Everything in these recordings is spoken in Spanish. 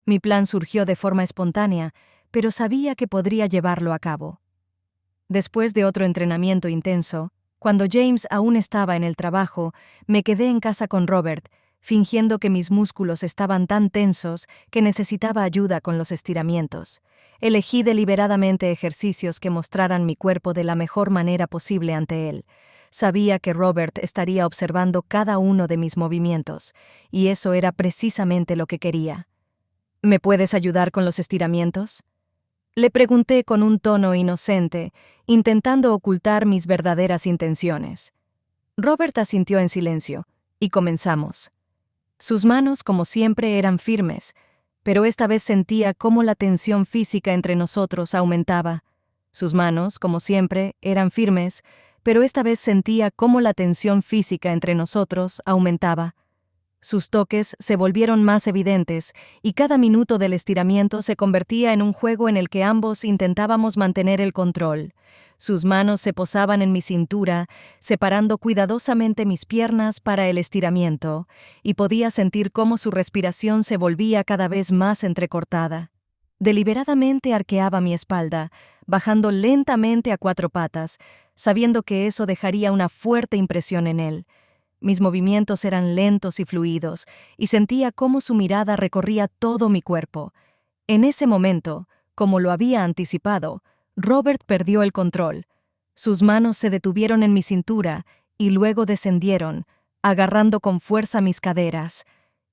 Mi plan surgió de forma espontánea, pero sabía que podría llevarlo a cabo. Después de otro entrenamiento intenso, cuando James aún estaba en el trabajo, me quedé en casa con Robert, fingiendo que mis músculos estaban tan tensos que necesitaba ayuda con los estiramientos. Elegí deliberadamente ejercicios que mostraran mi cuerpo de la mejor manera posible ante él. Sabía que Robert estaría observando cada uno de mis movimientos, y eso era precisamente lo que quería. ¿Me puedes ayudar con los estiramientos?, le pregunté con un tono inocente, intentando ocultar mis verdaderas intenciones. Robert asintió en silencio, y comenzamos. Sus manos, como siempre, eran firmes, pero esta vez sentía cómo la tensión física entre nosotros aumentaba. Sus manos, como siempre, eran firmes, pero esta vez sentía cómo la tensión física entre nosotros aumentaba. Sus toques se volvieron más evidentes, y cada minuto del estiramiento se convertía en un juego en el que ambos intentábamos mantener el control. Sus manos se posaban en mi cintura, separando cuidadosamente mis piernas para el estiramiento, y podía sentir cómo su respiración se volvía cada vez más entrecortada. Deliberadamente arqueaba mi espalda, bajando lentamente a 4 patas, sabiendo que eso dejaría una fuerte impresión en él. Mis movimientos eran lentos y fluidos, y sentía cómo su mirada recorría todo mi cuerpo. En ese momento, como lo había anticipado, Robert perdió el control. Sus manos se detuvieron en mi cintura y luego descendieron, agarrando con fuerza mis caderas.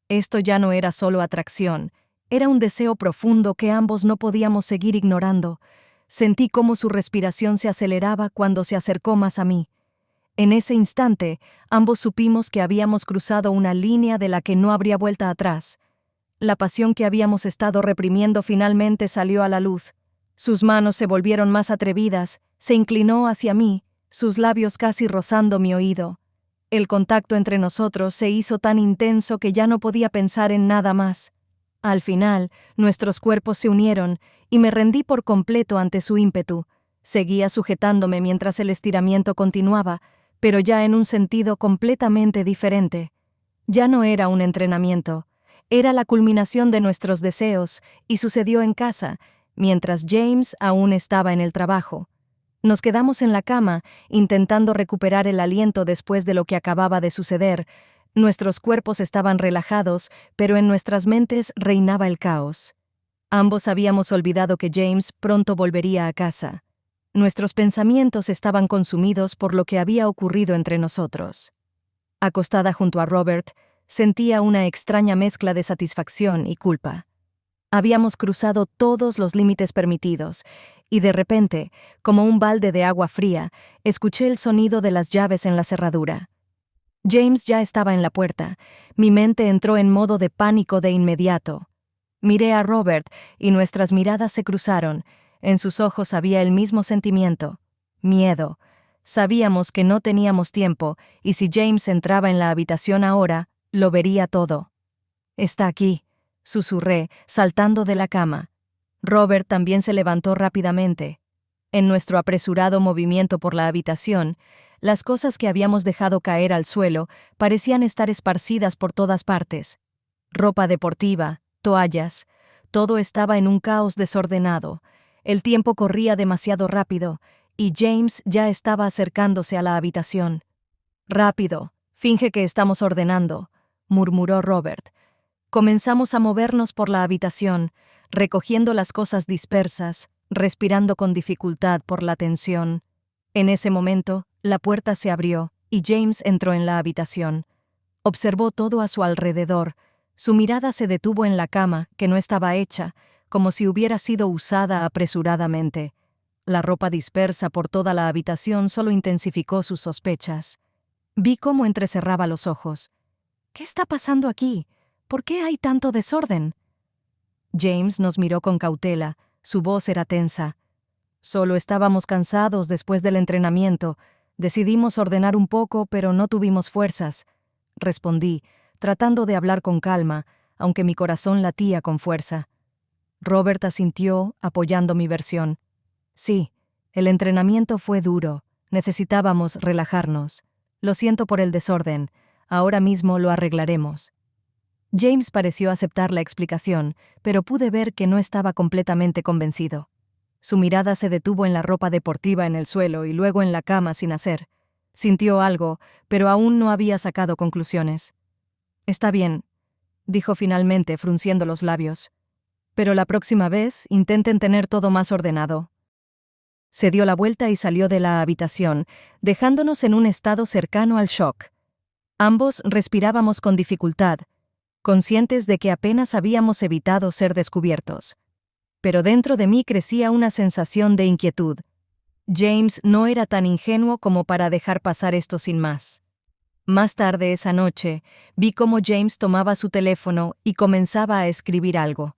Esto ya no era solo atracción, era un deseo profundo que ambos no podíamos seguir ignorando. Sentí cómo su respiración se aceleraba cuando se acercó más a mí. En ese instante, ambos supimos que habíamos cruzado una línea de la que no habría vuelta atrás. La pasión que habíamos estado reprimiendo finalmente salió a la luz. Sus manos se volvieron más atrevidas, se inclinó hacia mí, sus labios casi rozando mi oído. El contacto entre nosotros se hizo tan intenso que ya no podía pensar en nada más. Al final, nuestros cuerpos se unieron, y me rendí por completo ante su ímpetu. Seguía sujetándome mientras el estiramiento continuaba, pero ya en un sentido completamente diferente. Ya no era un entrenamiento, era la culminación de nuestros deseos, y sucedió en casa, mientras James aún estaba en el trabajo. Nos quedamos en la cama, intentando recuperar el aliento después de lo que acababa de suceder. Nuestros cuerpos estaban relajados, pero en nuestras mentes reinaba el caos. Ambos habíamos olvidado que James pronto volvería a casa. Nuestros pensamientos estaban consumidos por lo que había ocurrido entre nosotros. Acostada junto a Robert, sentía una extraña mezcla de satisfacción y culpa. Habíamos cruzado todos los límites permitidos, y de repente, como un balde de agua fría, escuché el sonido de las llaves en la cerradura. James ya estaba en la puerta. Mi mente entró en modo de pánico de inmediato. Miré a Robert y nuestras miradas se cruzaron. En sus ojos había el mismo sentimiento: miedo. Sabíamos que no teníamos tiempo, y si James entraba en la habitación ahora, lo vería todo. «Está aquí», susurré, saltando de la cama. Robert también se levantó rápidamente. En nuestro apresurado movimiento por la habitación, las cosas que habíamos dejado caer al suelo parecían estar esparcidas por todas partes. Ropa deportiva, toallas, todo estaba en un caos desordenado. El tiempo corría demasiado rápido, y James ya estaba acercándose a la habitación. «Rápido, finge que estamos ordenando», murmuró Robert. Comenzamos a movernos por la habitación, recogiendo las cosas dispersas, respirando con dificultad por la tensión. En ese momento, la puerta se abrió, y James entró en la habitación. Observó todo a su alrededor. Su mirada se detuvo en la cama, que no estaba hecha, como si hubiera sido usada apresuradamente. La ropa dispersa por toda la habitación solo intensificó sus sospechas. Vi cómo entrecerraba los ojos. «¿Qué está pasando aquí? ¿Por qué hay tanto desorden?» James nos miró con cautela. Su voz era tensa. «Solo estábamos cansados después del entrenamiento. Decidimos ordenar un poco, pero no tuvimos fuerzas», respondí, tratando de hablar con calma, aunque mi corazón latía con fuerza. Robert asintió, apoyando mi versión. «Sí, el entrenamiento fue duro. Necesitábamos relajarnos. Lo siento por el desorden. Ahora mismo lo arreglaremos». James pareció aceptar la explicación, pero pude ver que no estaba completamente convencido. Su mirada se detuvo en la ropa deportiva en el suelo y luego en la cama sin hacer. Sintió algo, pero aún no había sacado conclusiones. «Está bien», dijo finalmente, frunciendo los labios. «Pero la próxima vez intenten tener todo más ordenado». Se dio la vuelta y salió de la habitación, dejándonos en un estado cercano al shock. Ambos respirábamos con dificultad, conscientes de que apenas habíamos evitado ser descubiertos. Pero dentro de mí crecía una sensación de inquietud. James no era tan ingenuo como para dejar pasar esto sin más. Más tarde esa noche, vi cómo James tomaba su teléfono y comenzaba a escribir algo.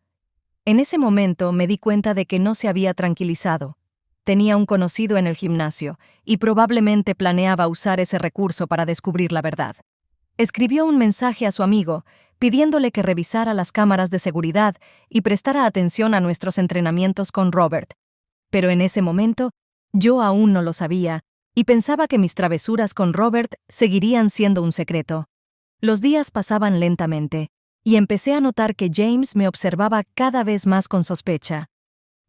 En ese momento me di cuenta de que no se había tranquilizado. Tenía un conocido en el gimnasio y probablemente planeaba usar ese recurso para descubrir la verdad. Escribió un mensaje a su amigo, pidiéndole que revisara las cámaras de seguridad y prestara atención a nuestros entrenamientos con Robert. Pero en ese momento, yo aún no lo sabía, y pensaba que mis travesuras con Robert seguirían siendo un secreto. Los días pasaban lentamente, y empecé a notar que James me observaba cada vez más con sospecha.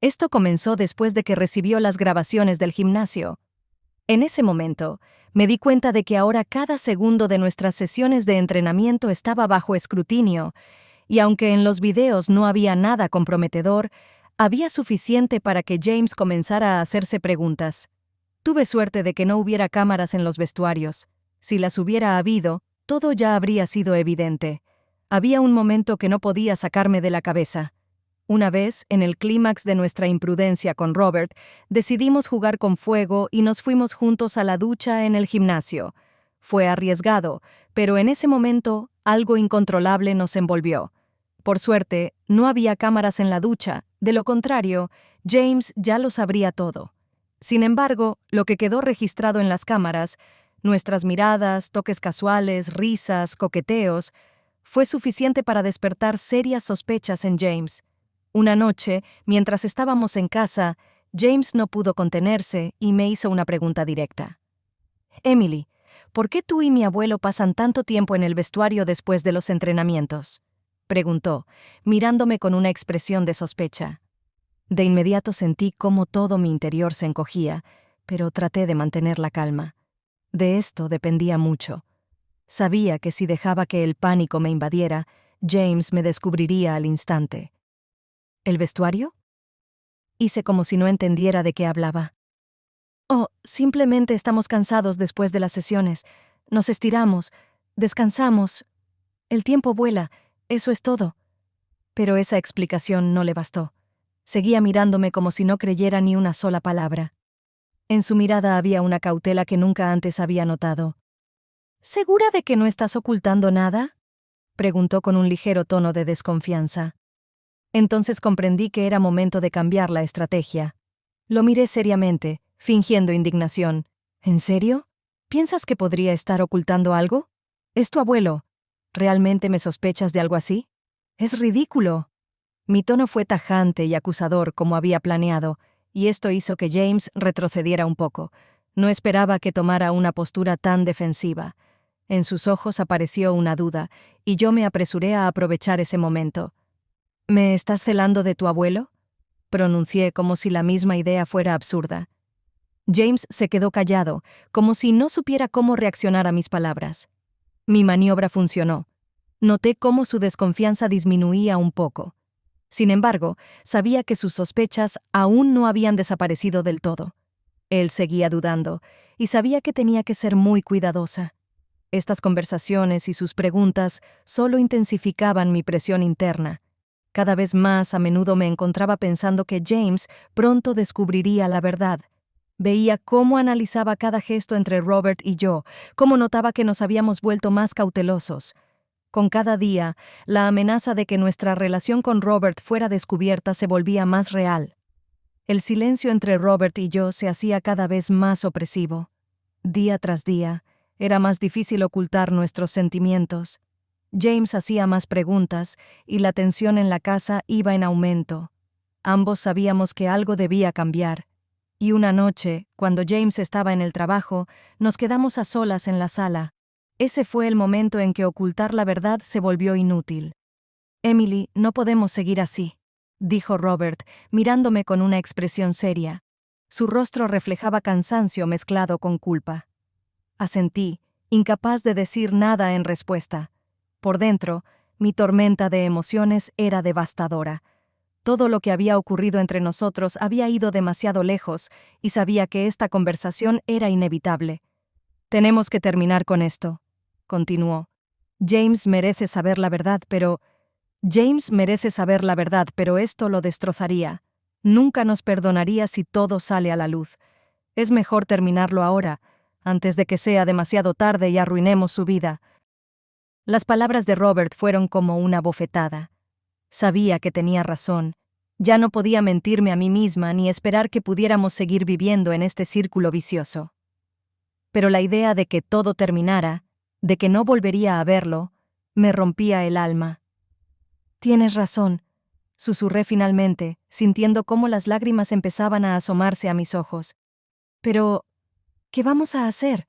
Esto comenzó después de que recibió las grabaciones del gimnasio. En ese momento, me di cuenta de que ahora cada segundo de nuestras sesiones de entrenamiento estaba bajo escrutinio, y aunque en los videos no había nada comprometedor, había suficiente para que James comenzara a hacerse preguntas. Tuve suerte de que no hubiera cámaras en los vestuarios. Si las hubiera habido, todo ya habría sido evidente. Había un momento que no podía sacarme de la cabeza. Una vez, en el clímax de nuestra imprudencia con Robert, decidimos jugar con fuego y nos fuimos juntos a la ducha en el gimnasio. Fue arriesgado, pero en ese momento algo incontrolable nos envolvió. Por suerte, no había cámaras en la ducha, de lo contrario, James ya lo sabría todo. Sin embargo, lo que quedó registrado en las cámaras, nuestras miradas, toques casuales, risas, coqueteos, fue suficiente para despertar serias sospechas en James. Una noche, mientras estábamos en casa, James no pudo contenerse y me hizo una pregunta directa. «Emily, ¿por qué tú y mi abuelo pasan tanto tiempo en el vestuario después de los entrenamientos?», preguntó, mirándome con una expresión de sospecha. De inmediato sentí cómo todo mi interior se encogía, pero traté de mantener la calma. De esto dependía mucho. Sabía que si dejaba que el pánico me invadiera, James me descubriría al instante. ¿El vestuario?, hice como si no entendiera de qué hablaba. «Oh, simplemente estamos cansados después de las sesiones. Nos estiramos, descansamos. El tiempo vuela, eso es todo». Pero esa explicación no le bastó. Seguía mirándome como si no creyera ni una sola palabra. En su mirada había una cautela que nunca antes había notado. «¿Segura de que no estás ocultando nada?», preguntó con un ligero tono de desconfianza. Entonces comprendí que era momento de cambiar la estrategia. Lo miré seriamente, fingiendo indignación. «¿En serio? ¿Piensas que podría estar ocultando algo? Es tu abuelo. ¿Realmente me sospechas de algo así? Es ridículo». Mi tono fue tajante y acusador como había planeado, y esto hizo que James retrocediera un poco. No esperaba que tomara una postura tan defensiva. En sus ojos apareció una duda, y yo me apresuré a aprovechar ese momento. «¿Me estás celando de tu abuelo?», pronuncié como si la misma idea fuera absurda. James se quedó callado, como si no supiera cómo reaccionar a mis palabras. Mi maniobra funcionó. Noté cómo su desconfianza disminuía un poco. Sin embargo, sabía que sus sospechas aún no habían desaparecido del todo. Él seguía dudando, y sabía que tenía que ser muy cuidadosa. Estas conversaciones y sus preguntas solo intensificaban mi presión interna. Cada vez más a menudo me encontraba pensando que James pronto descubriría la verdad. Veía cómo analizaba cada gesto entre Robert y yo, cómo notaba que nos habíamos vuelto más cautelosos. Con cada día, la amenaza de que nuestra relación con Robert fuera descubierta se volvía más real. El silencio entre Robert y yo se hacía cada vez más opresivo. Día tras día, era más difícil ocultar nuestros sentimientos. James hacía más preguntas y la tensión en la casa iba en aumento. Ambos sabíamos que algo debía cambiar. Y una noche, cuando James estaba en el trabajo, nos quedamos a solas en la sala. Ese fue el momento en que ocultar la verdad se volvió inútil. Emily, no podemos seguir así, dijo Robert, mirándome con una expresión seria. Su rostro reflejaba cansancio mezclado con culpa. Asentí, incapaz de decir nada en respuesta. Por dentro, mi tormenta de emociones era devastadora. Todo lo que había ocurrido entre nosotros había ido demasiado lejos y sabía que esta conversación era inevitable. Tenemos que terminar con esto, continuó. James merece saber la verdad, pero esto lo destrozaría. Nunca nos perdonaría si todo sale a la luz. Es mejor terminarlo ahora, antes de que sea demasiado tarde y arruinemos su vida. Las palabras de Robert fueron como una bofetada. Sabía que tenía razón. Ya no podía mentirme a mí misma ni esperar que pudiéramos seguir viviendo en este círculo vicioso. Pero la idea de que todo terminara, de que no volvería a verlo, me rompía el alma. Tienes razón, susurré finalmente, sintiendo cómo las lágrimas empezaban a asomarse a mis ojos. Pero, ¿qué vamos a hacer?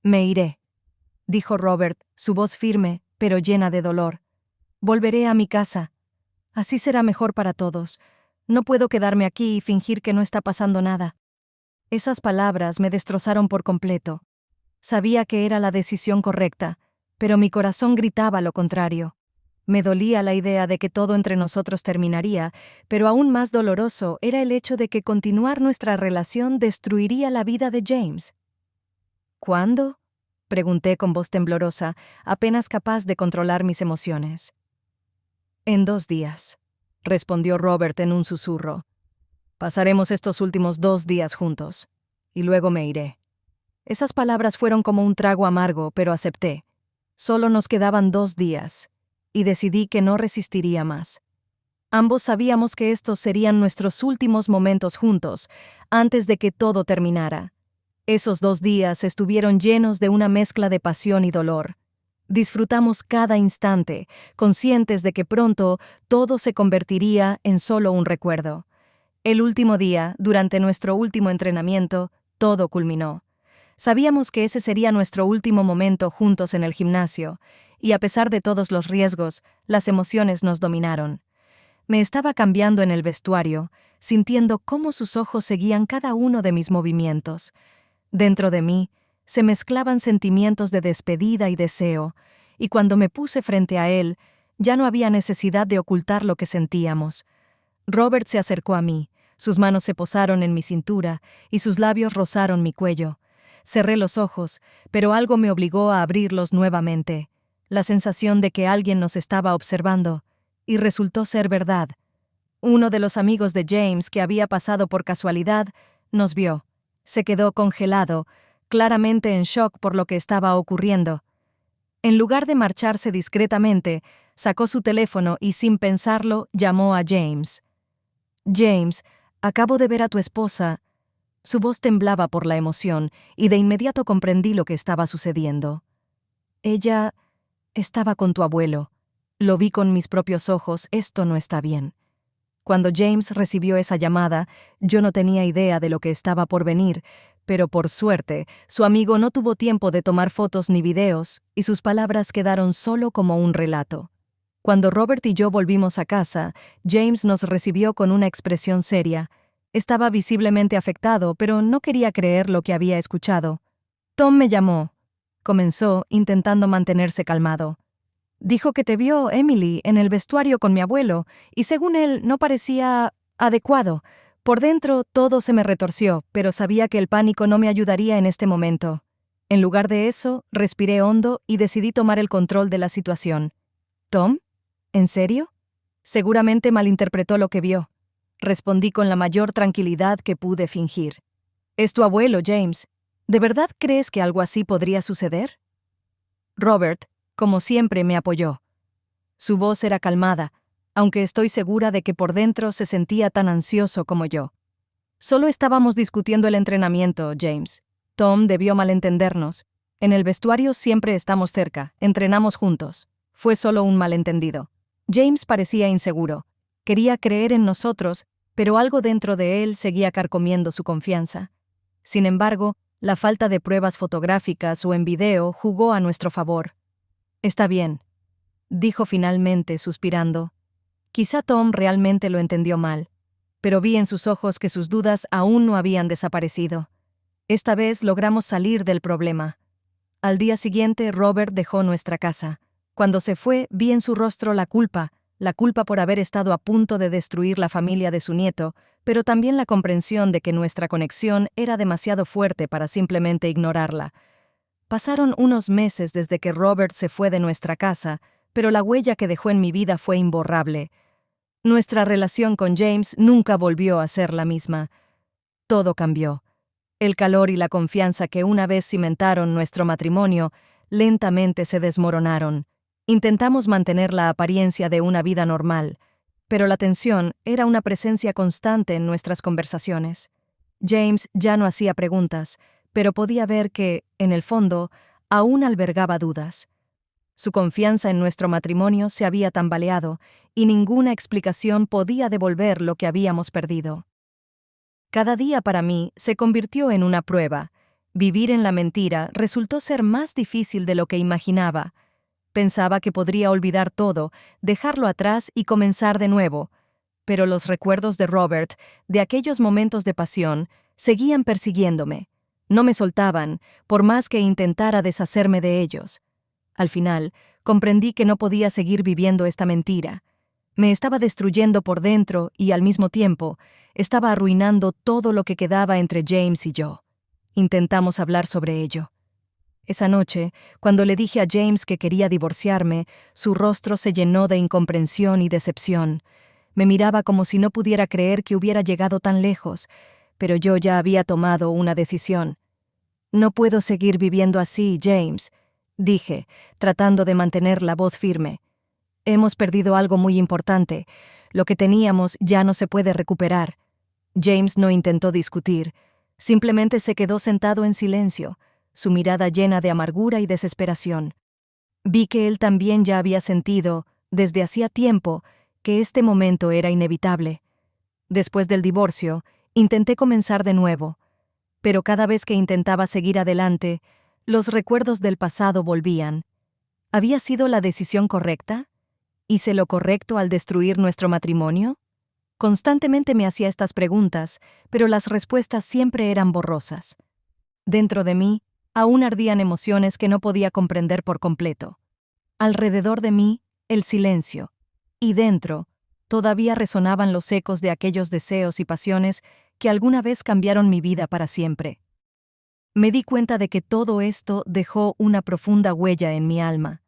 Me iré, dijo Robert, su voz firme, pero llena de dolor. Volveré a mi casa. Así será mejor para todos. No puedo quedarme aquí y fingir que no está pasando nada. Esas palabras me destrozaron por completo. Sabía que era la decisión correcta, pero mi corazón gritaba lo contrario. Me dolía la idea de que todo entre nosotros terminaría, pero aún más doloroso era el hecho de que continuar nuestra relación destruiría la vida de James. ¿Cuándo? Pregunté con voz temblorosa, apenas capaz de controlar mis emociones. En 2 días, respondió Robert en un susurro. Pasaremos estos últimos 2 días juntos, y luego me iré. Esas palabras fueron como un trago amargo, pero acepté. Solo nos quedaban 2 días, y decidí que no resistiría más. Ambos sabíamos que estos serían nuestros últimos momentos juntos, antes de que todo terminara. Esos 2 días estuvieron llenos de una mezcla de pasión y dolor. Disfrutamos cada instante, conscientes de que pronto todo se convertiría en solo un recuerdo. El último día, durante nuestro último entrenamiento, todo culminó. Sabíamos que ese sería nuestro último momento juntos en el gimnasio, y a pesar de todos los riesgos, las emociones nos dominaron. Me estaba cambiando en el vestuario, sintiendo cómo sus ojos seguían cada uno de mis movimientos. Dentro de mí, se mezclaban sentimientos de despedida y deseo, y cuando me puse frente a él, ya no había necesidad de ocultar lo que sentíamos. Robert se acercó a mí, sus manos se posaron en mi cintura y sus labios rozaron mi cuello. Cerré los ojos, pero algo me obligó a abrirlos nuevamente, la sensación de que alguien nos estaba observando, y resultó ser verdad. Uno de los amigos de James, que había pasado por casualidad, nos vio. Se quedó congelado, claramente en shock por lo que estaba ocurriendo. En lugar de marcharse discretamente, sacó su teléfono y sin pensarlo llamó a James. James, acabo de ver a tu esposa. Su voz temblaba por la emoción y de inmediato comprendí lo que estaba sucediendo. Ella estaba con tu abuelo. Lo vi con mis propios ojos, esto no está bien. Cuando James recibió esa llamada, yo no tenía idea de lo que estaba por venir, pero por suerte, su amigo no tuvo tiempo de tomar fotos ni videos, y sus palabras quedaron solo como un relato. Cuando Robert y yo volvimos a casa, James nos recibió con una expresión seria. Estaba visiblemente afectado, pero no quería creer lo que había escuchado. Tom me llamó, comenzó, intentando mantenerse calmado. Dijo que te vio, Emily, en el vestuario con mi abuelo, y según él no parecía adecuado. Por dentro todo se me retorció, pero sabía que el pánico no me ayudaría en este momento. En lugar de eso, respiré hondo y decidí tomar el control de la situación. ¿Tom? ¿En serio? Seguramente malinterpretó lo que vio. Respondí con la mayor tranquilidad que pude fingir. Es tu abuelo, James. ¿De verdad crees que algo así podría suceder? Robert, como siempre, me apoyó. Su voz era calmada, aunque estoy segura de que por dentro se sentía tan ansioso como yo. Solo estábamos discutiendo el entrenamiento, James. Tom debió malentendernos. En el vestuario siempre estamos cerca, entrenamos juntos. Fue solo un malentendido. James parecía inseguro. Quería creer en nosotros, pero algo dentro de él seguía carcomiendo su confianza. Sin embargo, la falta de pruebas fotográficas o en video jugó a nuestro favor. Está bien, dijo finalmente, suspirando. Quizá Tom realmente lo entendió mal, pero vi en sus ojos que sus dudas aún no habían desaparecido. Esta vez logramos salir del problema. Al día siguiente, Robert dejó nuestra casa. Cuando se fue, vi en su rostro la culpa por haber estado a punto de destruir la familia de su nieto, pero también la comprensión de que nuestra conexión era demasiado fuerte para simplemente ignorarla. Pasaron unos meses desde que Robert se fue de nuestra casa, pero la huella que dejó en mi vida fue imborrable. Nuestra relación con James nunca volvió a ser la misma. Todo cambió. El calor y la confianza que una vez cimentaron nuestro matrimonio lentamente se desmoronaron. Intentamos mantener la apariencia de una vida normal, pero la tensión era una presencia constante en nuestras conversaciones. James ya no hacía preguntas, pero podía ver que, en el fondo, aún albergaba dudas. Su confianza en nuestro matrimonio se había tambaleado, y ninguna explicación podía devolver lo que habíamos perdido. Cada día para mí se convirtió en una prueba. Vivir en la mentira resultó ser más difícil de lo que imaginaba. Pensaba que podría olvidar todo, dejarlo atrás y comenzar de nuevo. Pero los recuerdos de Robert, de aquellos momentos de pasión, seguían persiguiéndome. No me soltaban, por más que intentara deshacerme de ellos. Al final, comprendí que no podía seguir viviendo esta mentira. Me estaba destruyendo por dentro y, al mismo tiempo, estaba arruinando todo lo que quedaba entre James y yo. Intentamos hablar sobre ello. Esa noche, cuando le dije a James que quería divorciarme, su rostro se llenó de incomprensión y decepción. Me miraba como si no pudiera creer que hubiera llegado tan lejos, pero yo ya había tomado una decisión. «No puedo seguir viviendo así, James», dije, tratando de mantener la voz firme. «Hemos perdido algo muy importante. Lo que teníamos ya no se puede recuperar». James no intentó discutir. Simplemente se quedó sentado en silencio, su mirada llena de amargura y desesperación. Vi que él también ya había sentido, desde hacía tiempo, que este momento era inevitable. Después del divorcio, intenté comenzar de nuevo, pero cada vez que intentaba seguir adelante, los recuerdos del pasado volvían. ¿Había sido la decisión correcta? ¿Hice lo correcto al destruir nuestro matrimonio? Constantemente me hacía estas preguntas, pero las respuestas siempre eran borrosas. Dentro de mí, aún ardían emociones que no podía comprender por completo. Alrededor de mí, el silencio. Y dentro, todavía resonaban los ecos de aquellos deseos y pasiones que alguna vez cambiaron mi vida para siempre. Me di cuenta de que todo esto dejó una profunda huella en mi alma.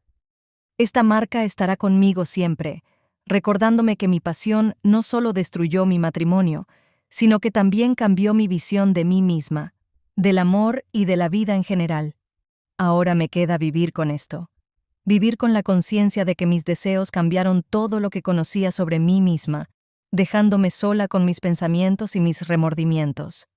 Esta marca estará conmigo siempre, recordándome que mi pasión no solo destruyó mi matrimonio, sino que también cambió mi visión de mí misma, del amor y de la vida en general. Ahora me queda vivir con esto. Vivir con la conciencia de que mis deseos cambiaron todo lo que conocía sobre mí misma, dejándome sola con mis pensamientos y mis remordimientos.